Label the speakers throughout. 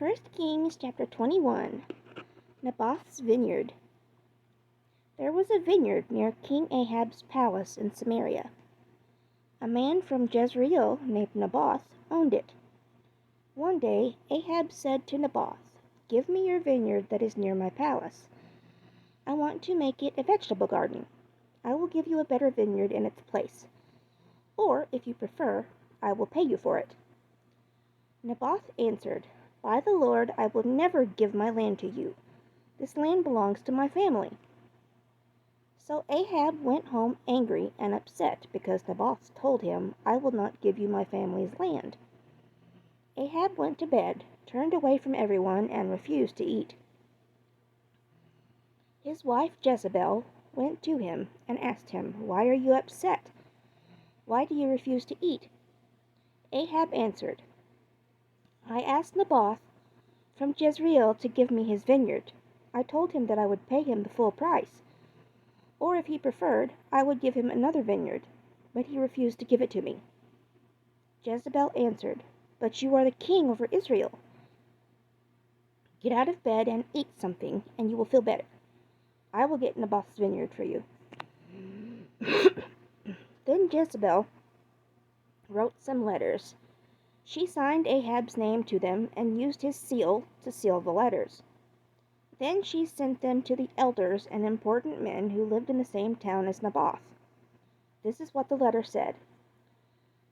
Speaker 1: 1 Kings chapter 21. Naboth's vineyard. There was a vineyard near King Ahab's palace in Samaria. A man from Jezreel named Naboth owned it. One day Ahab said to Naboth, "Give me your vineyard that is near my palace. I want to make it a vegetable garden. I will give you a better vineyard in its place. Or, if you prefer, I will pay you for it." Naboth answered, "By the Lord, I will never give my land to you. This land belongs to my family." So Ahab went home angry and upset because Naboth told him, "I will not give you my family's land." Ahab went to bed, turned away from everyone, and refused to eat. His wife Jezebel went to him and asked him, "Why are you upset? Why do you refuse to eat?" Ahab answered, "I asked Naboth from Jezreel to give me his vineyard. I told him that I would pay him the full price, or if he preferred, I would give him another vineyard, but he refused to give it to me." Jezebel answered, "But you are the king over Israel. Get out of bed and eat something, and you will feel better. I will get Naboth's vineyard for you." Then Jezebel wrote some letters. She signed Ahab's name to them and used his seal to seal the letters. Then she sent them to the elders and important men who lived in the same town as Naboth. This is what the letter said: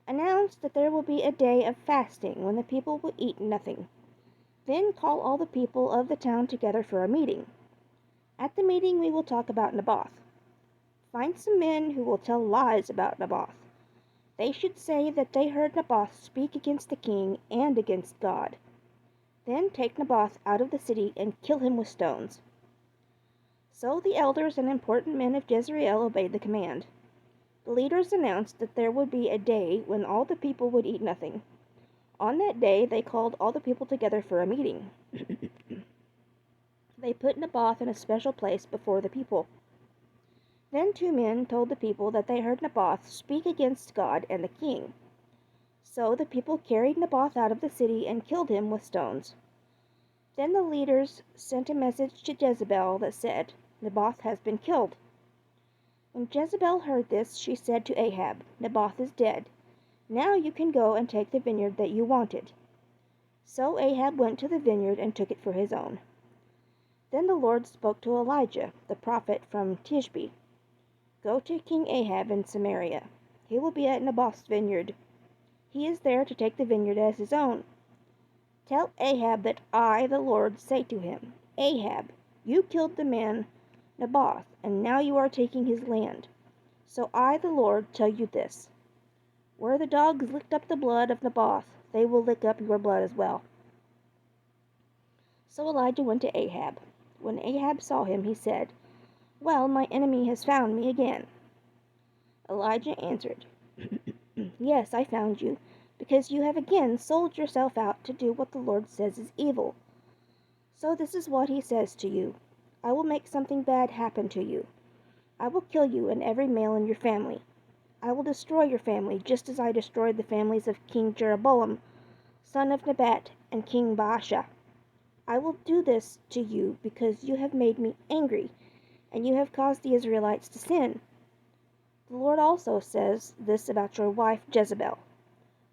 Speaker 1: "Announce that there will be a day of fasting when the people will eat nothing. Then call all the people of the town together for a meeting. At the meeting we will talk about Naboth. Find some men who will tell lies about Naboth. They should say that they heard Naboth speak against the king and against God. Then take Naboth out of the city and kill him with stones." So the elders and important men of Jezreel obeyed the command. The leaders announced that there would be a day when all the people would eat nothing. On that day they called all the people together for a meeting. They put Naboth in a special place before the people. Then two men told the people that they heard Naboth speak against God and the king. So the people carried Naboth out of the city and killed him with stones. Then the leaders sent a message to Jezebel that said, "Naboth has been killed." When Jezebel heard this, she said to Ahab, "Naboth is dead. Now you can go and take the vineyard that you wanted." So Ahab went to the vineyard and took it for his own. Then the Lord spoke to Elijah, the prophet from Tishbe. "Go to King Ahab in Samaria. He will be at Naboth's vineyard. He is there to take the vineyard as his own. Tell Ahab that I, the Lord, say to him, 'Ahab, you killed the man Naboth, and now you are taking his land. So I, the Lord, tell you this: where the dogs licked up the blood of Naboth, they will lick up your blood as well.'" So Elijah went to Ahab. When Ahab saw him, he said, "Well, my enemy has found me again." Elijah answered, "Yes, I found you, because you have again sold yourself out to do what the Lord says is evil. So this is what he says to you: I will make something bad happen to you. I will kill you and every male in your family. I will destroy your family just as I destroyed the families of King Jeroboam, son of Nebat, and King Baasha. I will do this to you because you have made me angry, and you have caused the Israelites to sin. The Lord also says this about your wife Jezebel: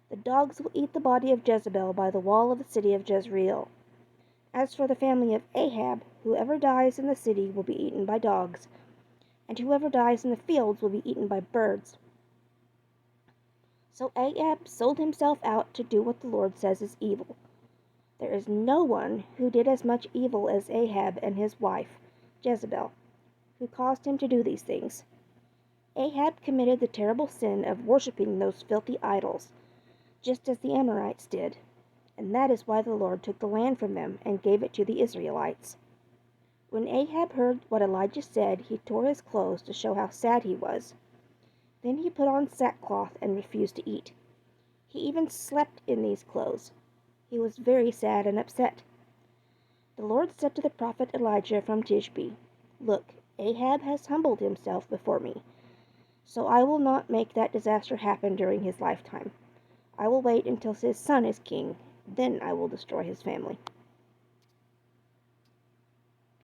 Speaker 1: the dogs will eat the body of Jezebel by the wall of the city of Jezreel. As for the family of Ahab, whoever dies in the city will be eaten by dogs, and whoever dies in the fields will be eaten by birds." So Ahab sold himself out to do what the Lord says is evil. There is no one who did as much evil as Ahab and his wife Jezebel, who caused him to do these things. Ahab committed the terrible sin of worshipping those filthy idols, just as the Amorites did, and that is why the Lord took the land from them and gave it to the Israelites. When Ahab heard what Elijah said, he tore his clothes to show how sad he was. Then he put on sackcloth and refused to eat. He even slept in these clothes. He was very sad and upset. The Lord said to the prophet Elijah from Tishbe, "Look, Ahab has humbled himself before me, so I will not make that disaster happen during his lifetime. I will wait until his son is king. Then I will destroy his family."